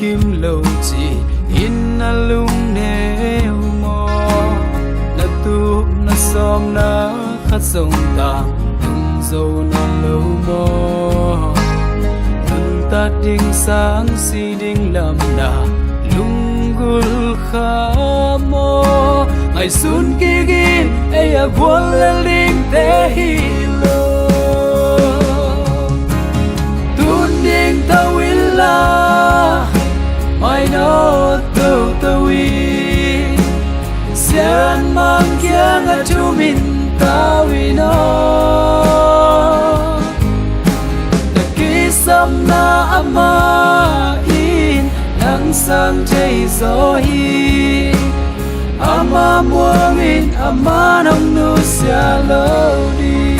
kim lâu chỉ in na lung nè mò na tu na som na khát sông ta từng dâu na lâu mò từng ta đinh sáng si đinh làm na lung gul kha mò ngày xuân kia kia ai à buồn lên linh thế hi lo tuôn đinh tao la mai nó tâu tâu y xian mang kia ngã chú mình tao y nó đã ký xăm na ama in nắng sang cháy gió hi ama muang in ama nông nu xia lâu đi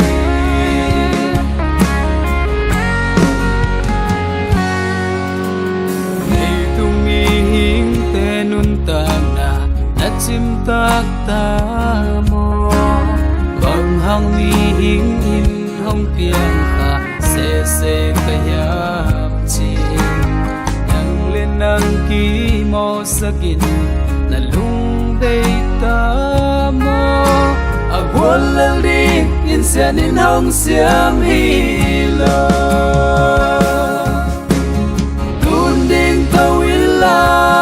chim tak ta mo bằng hang mi hing in hong piang kha se kaya chi nang lên nang ki mo sakin na lung dei ta mo a buồn lên đi in xian in hong xiam hi lo tun ding tau illa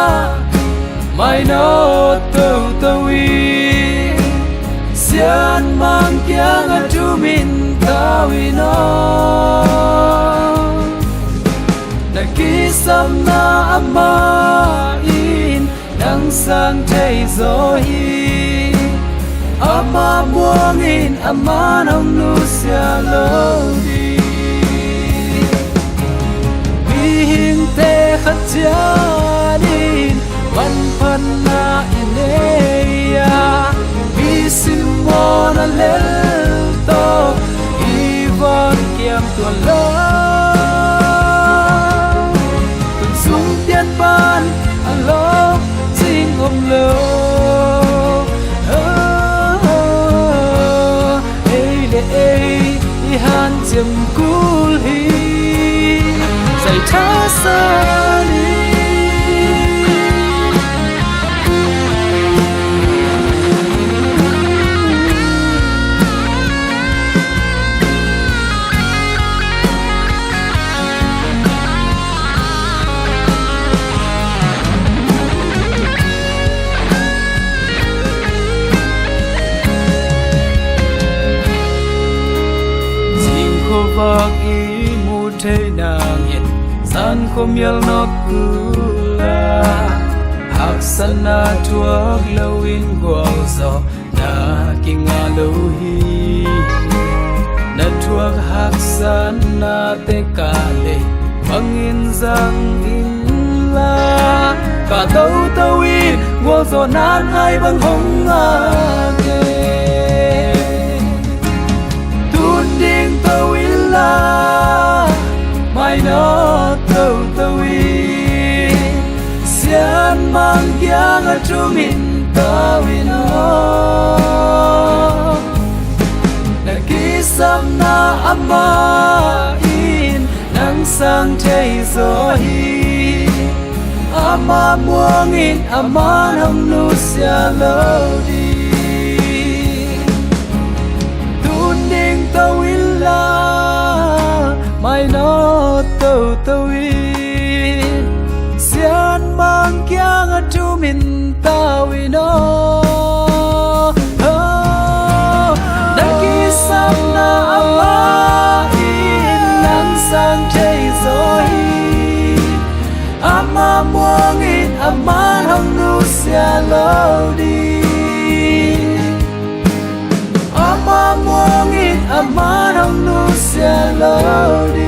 mai no tâu tâu y xian mang kia ngã chú mình tao y nó đã ký xăm na ama in nắng sang cháy gió hi ama muang in ama nông nu xia lâu đi vì hình te khát cha đi văn phân na ineya bisimo na lelto ivan kiam tuan lo tuan sung tian ban alo sing om lo ei le ei i han chim kul hi sai tha sa ni vang i mu thế nàng hiện san khom yal no kula hak sana tuak lo in gwal zo na kinga lo hi na tuak hak sana te kale bangin zang in la ka tau tau i gwal zo nan hai bang hong age tun ding tau i mai nó tâu tâu y xian mang kia ngã chú mình tao y nó đã ký xăm na ama in nắng sang cháy gió hi ama muang in ama nông nu xia lâu đi tun ding tâu y mai nó tâu tâu y xian mang kia ngã chú mình tao y nó đã ký xăm na ama in nắng sang cháy gió hi ama muang in ama hong nu xia lâu đi ama muang in ama hong nu xia lâu đi